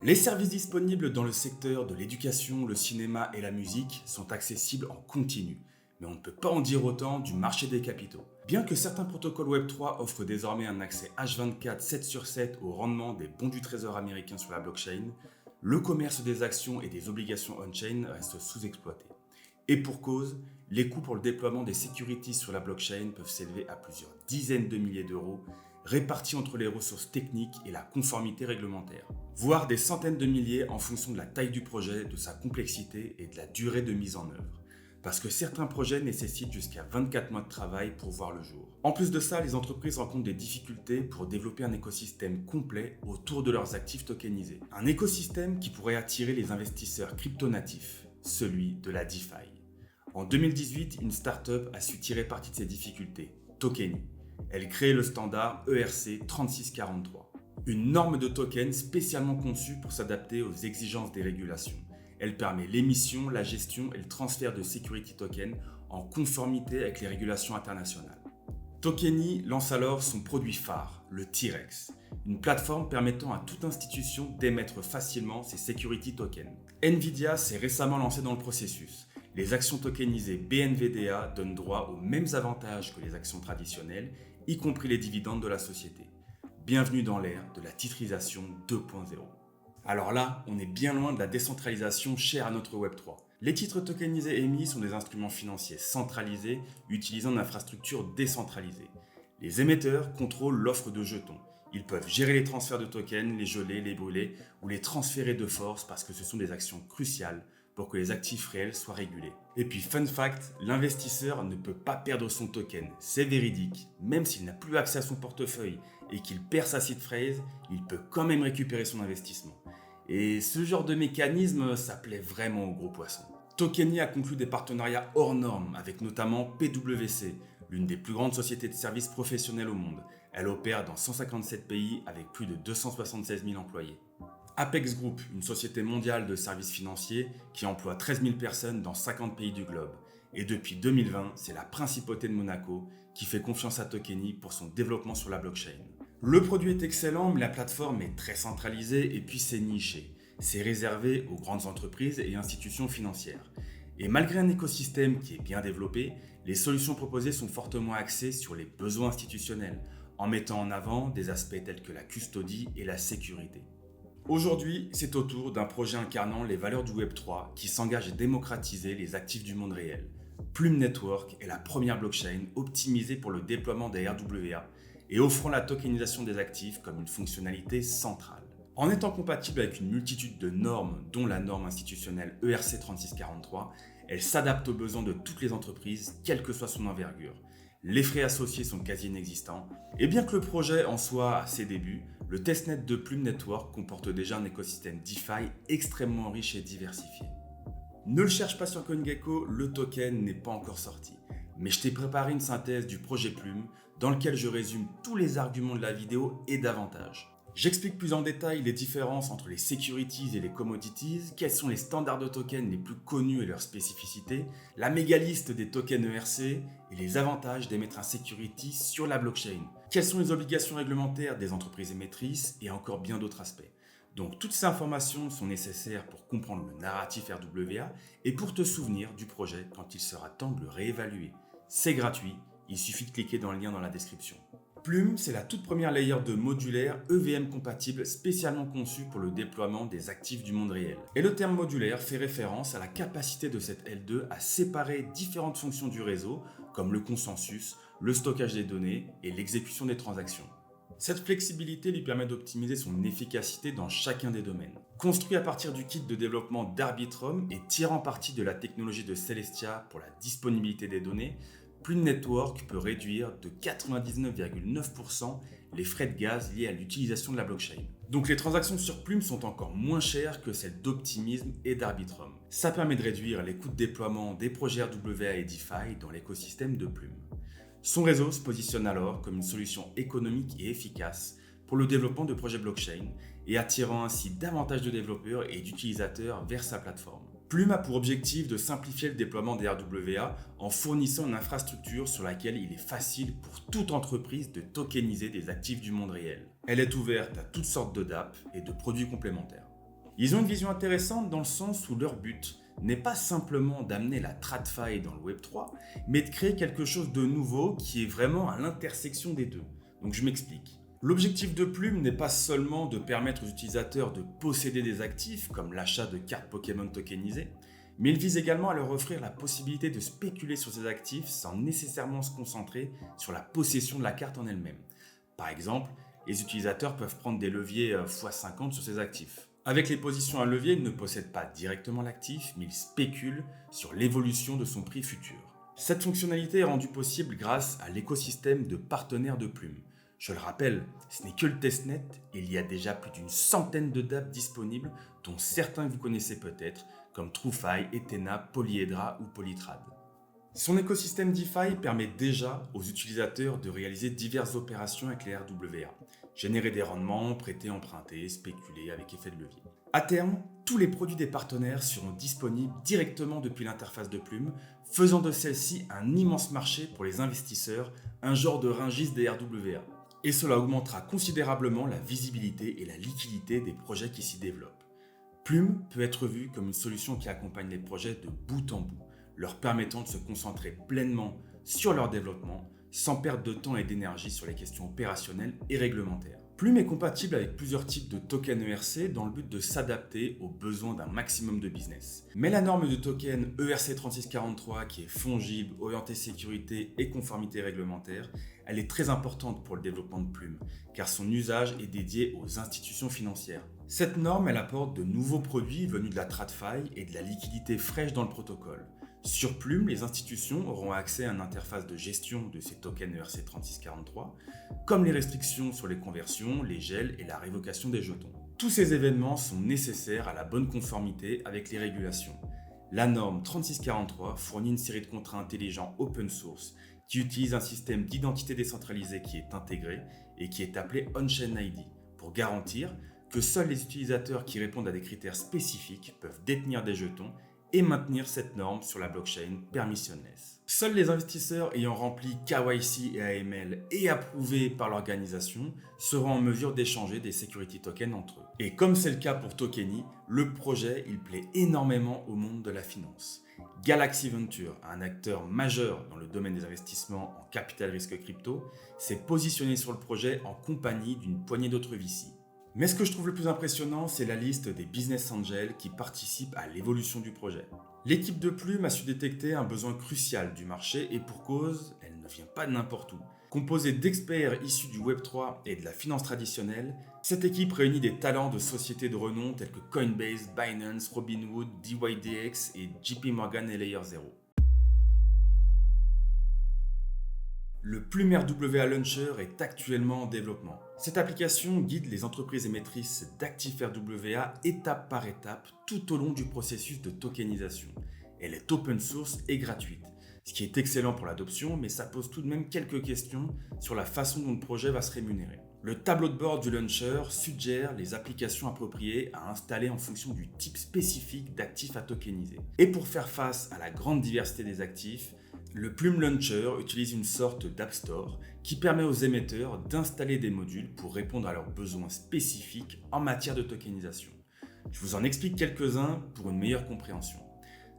Les services disponibles dans le secteur de l'éducation, le cinéma et la musique sont accessibles en continu, mais on ne peut pas en dire autant du marché des capitaux. Bien que certains protocoles Web3 offrent désormais un accès H24 7 sur 7 au rendement des bons du trésor américain sur la blockchain, le commerce des actions et des obligations on-chain reste sous-exploité. Et pour cause, les coûts pour le déploiement des securities sur la blockchain peuvent s'élever à plusieurs dizaines de milliers d'euros, répartis entre les ressources techniques et la conformité réglementaire, voire des centaines de milliers en fonction de la taille du projet, de sa complexité et de la durée de mise en œuvre. Parce que certains projets nécessitent jusqu'à 24 mois de travail pour voir le jour. En plus de ça, les entreprises rencontrent des difficultés pour développer un écosystème complet autour de leurs actifs tokenisés. Un écosystème qui pourrait attirer les investisseurs crypto-natifs, celui de la DeFi. En 2018, une start-up a su tirer parti de ces difficultés, Tokeny. Elle crée le standard ERC 3643, une norme de token spécialement conçue pour s'adapter aux exigences des régulations. Elle permet l'émission, la gestion et le transfert de security tokens en conformité avec les régulations internationales. Tokeny lance alors son produit phare, le T-Rex, une plateforme permettant à toute institution d'émettre facilement ses security tokens. Nvidia s'est récemment lancé dans le processus. Les actions tokenisées BNVDA donnent droit aux mêmes avantages que les actions traditionnelles, y compris les dividendes de la société. Bienvenue dans l'ère de la titrisation 2.0. Alors là, on est bien loin de la décentralisation chère à notre Web3. Les titres tokenisés émis sont des instruments financiers centralisés utilisant une infrastructure décentralisée. Les émetteurs contrôlent l'offre de jetons. Ils peuvent gérer les transferts de tokens, les geler, les brûler ou les transférer de force parce que ce sont des actions cruciales pour que les actifs réels soient régulés. Et puis fun fact, l'investisseur ne peut pas perdre son token, c'est véridique. Même s'il n'a plus accès à son portefeuille et qu'il perd sa seed phrase, il peut quand même récupérer son investissement. Et ce genre de mécanisme, ça plaît vraiment aux gros poissons. Tokeny a conclu des partenariats hors normes avec notamment PwC, l'une des plus grandes sociétés de services professionnels au monde. Elle opère dans 157 pays avec plus de 276 000 employés. Apex Group, une société mondiale de services financiers qui emploie 13 000 personnes dans 50 pays du globe. Et depuis 2020, c'est la principauté de Monaco qui fait confiance à Tokeny pour son développement sur la blockchain. Le produit est excellent, mais la plateforme est très centralisée et puis c'est niché. C'est réservé aux grandes entreprises et institutions financières. Et malgré un écosystème qui est bien développé, les solutions proposées sont fortement axées sur les besoins institutionnels, en mettant en avant des aspects tels que la custodie et la sécurité. Aujourd'hui, c'est au tour d'un projet incarnant les valeurs du Web3 qui s'engage à démocratiser les actifs du monde réel. Plume Network est la première blockchain optimisée pour le déploiement des RWA et offrant la tokenisation des actifs comme une fonctionnalité centrale. En étant compatible avec une multitude de normes, dont la norme institutionnelle ERC 3643, elle s'adapte aux besoins de toutes les entreprises, quelle que soit son envergure. Les frais associés sont quasi inexistants, et bien que le projet en soit à ses débuts, le testnet de Plume Network comporte déjà un écosystème DeFi extrêmement riche et diversifié. Ne le cherche pas sur CoinGecko, le token n'est pas encore sorti, mais je t'ai préparé une synthèse du projet Plume dans lequel je résume tous les arguments de la vidéo et davantage. J'explique plus en détail les différences entre les securities et les commodities, quels sont les standards de tokens les plus connus et leurs spécificités, la méga liste des tokens ERC et les avantages d'émettre un security sur la blockchain. Quelles sont les obligations réglementaires des entreprises émettrices et encore bien d'autres aspects. Donc toutes ces informations sont nécessaires pour comprendre le narratif RWA et pour te souvenir du projet quand il sera temps de le réévaluer. C'est gratuit, il suffit de cliquer dans le lien dans la description. Plume, c'est la toute première layer de modulaire EVM compatible spécialement conçue pour le déploiement des actifs du monde réel. Et le terme modulaire fait référence à la capacité de cette L2 à séparer différentes fonctions du réseau, comme le consensus, le stockage des données et l'exécution des transactions. Cette flexibilité lui permet d'optimiser son efficacité dans chacun des domaines. Construit à partir du kit de développement d'Arbitrum et tirant parti de la technologie de Celestia pour la disponibilité des données, Plume Network peut réduire de 99,9% les frais de gaz liés à l'utilisation de la blockchain. Donc les transactions sur Plume sont encore moins chères que celles d'Optimism et d'Arbitrum. Ça permet de réduire les coûts de déploiement des projets RWA et DeFi dans l'écosystème de Plume. Son réseau se positionne alors comme une solution économique et efficace pour le développement de projets blockchain et attirant ainsi davantage de développeurs et d'utilisateurs vers sa plateforme. Plume a pour objectif de simplifier le déploiement des RWA en fournissant une infrastructure sur laquelle il est facile pour toute entreprise de tokeniser des actifs du monde réel. Elle est ouverte à toutes sortes de dApps et de produits complémentaires. Ils ont une vision intéressante dans le sens où leur but n'est pas simplement d'amener la TradFi dans le Web3, mais de créer quelque chose de nouveau qui est vraiment à l'intersection des deux. Donc je m'explique. L'objectif de Plume n'est pas seulement de permettre aux utilisateurs de posséder des actifs, comme l'achat de cartes Pokémon tokenisées, mais il vise également à leur offrir la possibilité de spéculer sur ces actifs sans nécessairement se concentrer sur la possession de la carte en elle-même. Par exemple, les utilisateurs peuvent prendre des leviers x50 sur ces actifs. Avec les positions à levier, ils ne possèdent pas directement l'actif, mais ils spéculent sur l'évolution de son prix futur. Cette fonctionnalité est rendue possible grâce à l'écosystème de partenaires de Plume. Je le rappelle, ce n'est que le testnet, et il y a déjà plus d'une centaine de dApps disponibles, dont certains que vous connaissez peut-être, comme TrueFi, Ethena, Polyhedra ou Polytrad. Son écosystème DeFi permet déjà aux utilisateurs de réaliser diverses opérations avec les RWA. Générer des rendements, prêter, emprunter, spéculer avec effet de levier. À terme, tous les produits des partenaires seront disponibles directement depuis l'interface de Plume, faisant de celle-ci un immense marché pour les investisseurs, un genre de Rungis des RWA. Et cela augmentera considérablement la visibilité et la liquidité des projets qui s'y développent. Plume peut être vue comme une solution qui accompagne les projets de bout en bout, leur permettant de se concentrer pleinement sur leur développement sans perdre de temps et d'énergie sur les questions opérationnelles et réglementaires. Plume est compatible avec plusieurs types de tokens ERC dans le but de s'adapter aux besoins d'un maximum de business. Mais la norme de token ERC 3643 qui est fongible, orientée sécurité et conformité réglementaire, elle est très importante pour le développement de Plume, car son usage est dédié aux institutions financières. Cette norme, elle apporte de nouveaux produits venus de la TradFi et de la liquidité fraîche dans le protocole. Sur Plume, les institutions auront accès à une interface de gestion de ces tokens ERC 3643, comme les restrictions sur les conversions, les gels et la révocation des jetons. Tous ces événements sont nécessaires à la bonne conformité avec les régulations. La norme 3643 fournit une série de contrats intelligents open source qui utilise un système d'identité décentralisée qui est intégré et qui est appelé On-Chain ID pour garantir que seuls les utilisateurs qui répondent à des critères spécifiques peuvent détenir des jetons et maintenir cette norme sur la blockchain permissionless. Seuls les investisseurs ayant rempli KYC et AML et approuvés par l'organisation seront en mesure d'échanger des security tokens entre eux. Et comme c'est le cas pour Tokeny, le projet il plaît énormément au monde de la finance. Galaxy Venture, un acteur majeur dans le domaine des investissements en capital risque crypto, s'est positionné sur le projet en compagnie d'une poignée d'autres VC. Mais ce que je trouve le plus impressionnant, c'est la liste des business angels qui participent à l'évolution du projet. L'équipe de Plume a su détecter un besoin crucial du marché et pour cause, elle ne vient pas de n'importe où. Composée d'experts issus du Web3 et de la finance traditionnelle, cette équipe réunit des talents de sociétés de renom tels que Coinbase, Binance, Robinhood, DYDX et JP Morgan et Layer 0. Le Plume RWA Launcher est actuellement en développement. Cette application guide les entreprises émettrices d'actifs RWA étape par étape tout au long du processus de tokenisation. Elle est open source et gratuite, ce qui est excellent pour l'adoption, mais ça pose tout de même quelques questions sur la façon dont le projet va se rémunérer. Le tableau de bord du launcher suggère les applications appropriées à installer en fonction du type spécifique d'actifs à tokeniser. Et pour faire face à la grande diversité des actifs, le Plume Launcher utilise une sorte d'App Store qui permet aux émetteurs d'installer des modules pour répondre à leurs besoins spécifiques en matière de tokenisation. Je vous en explique quelques-uns pour une meilleure compréhension.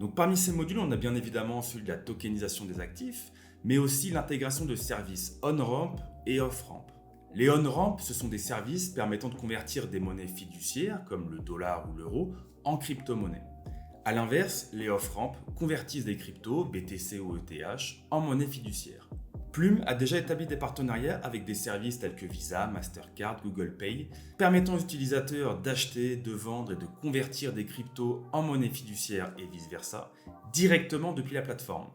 Donc parmi ces modules, on a bien évidemment celui de la tokenisation des actifs, mais aussi l'intégration de services on-ramp et off-ramp. Les on-ramp, ce sont des services permettant de convertir des monnaies fiduciaires, comme le dollar ou l'euro, en crypto-monnaies. A l'inverse, les off-ramp convertissent des cryptos, BTC ou ETH, en monnaie fiduciaire. Plume a déjà établi des partenariats avec des services tels que Visa, Mastercard, Google Pay, permettant aux utilisateurs d'acheter, de vendre et de convertir des cryptos en monnaie fiduciaire et vice-versa, directement depuis la plateforme,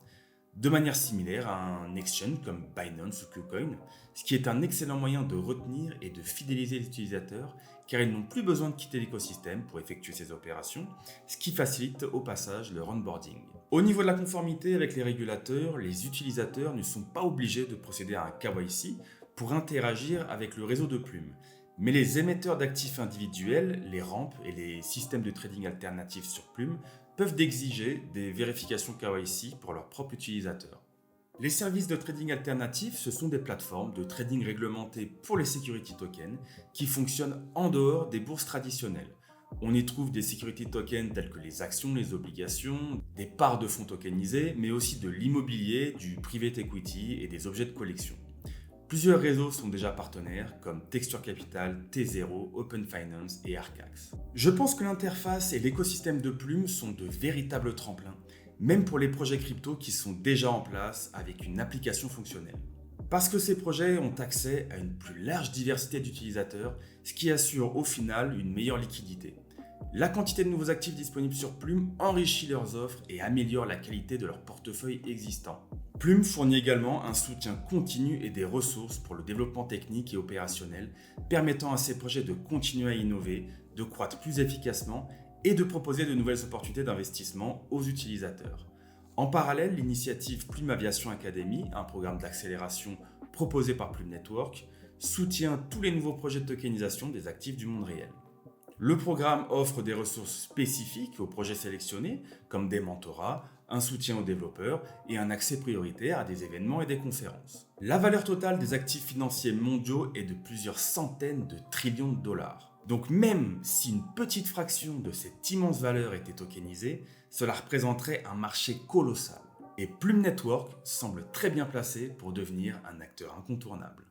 de manière similaire à un exchange comme Binance ou KuCoin, ce qui est un excellent moyen de retenir et de fidéliser les utilisateurs car ils n'ont plus besoin de quitter l'écosystème pour effectuer ces opérations, ce qui facilite au passage leur onboarding. Au niveau de la conformité avec les régulateurs, les utilisateurs ne sont pas obligés de procéder à un KYC pour interagir avec le réseau de Plume. Mais les émetteurs d'actifs individuels, les rampes et les systèmes de trading alternatifs sur Plume peuvent exiger des vérifications KYC pour leurs propres utilisateurs. Les services de trading alternatifs, ce sont des plateformes de trading réglementées pour les security tokens qui fonctionnent en dehors des bourses traditionnelles. On y trouve des security tokens tels que les actions, les obligations, des parts de fonds tokenisés, mais aussi de l'immobilier, du private equity et des objets de collection. Plusieurs réseaux sont déjà partenaires comme Texture Capital, T0, Open Finance et Arcax. Je pense que l'interface et l'écosystème de Plume sont de véritables tremplins, même pour les projets crypto qui sont déjà en place avec une application fonctionnelle. Parce que ces projets ont accès à une plus large diversité d'utilisateurs, ce qui assure au final une meilleure liquidité. La quantité de nouveaux actifs disponibles sur Plume enrichit leurs offres et améliore la qualité de leur portefeuille existant. Plume fournit également un soutien continu et des ressources pour le développement technique et opérationnel, permettant à ces projets de continuer à innover, de croître plus efficacement et de proposer de nouvelles opportunités d'investissement aux utilisateurs. En parallèle, l'initiative Plume Aviation Academy, un programme d'accélération proposé par Plume Network, soutient tous les nouveaux projets de tokenisation des actifs du monde réel. Le programme offre des ressources spécifiques aux projets sélectionnés, comme des mentorats, un soutien aux développeurs et un accès prioritaire à des événements et des conférences. La valeur totale des actifs financiers mondiaux est de plusieurs centaines de trillions de dollars. Donc même si une petite fraction de cette immense valeur était tokenisée, cela représenterait un marché colossal. Et Plume Network semble très bien placé pour devenir un acteur incontournable.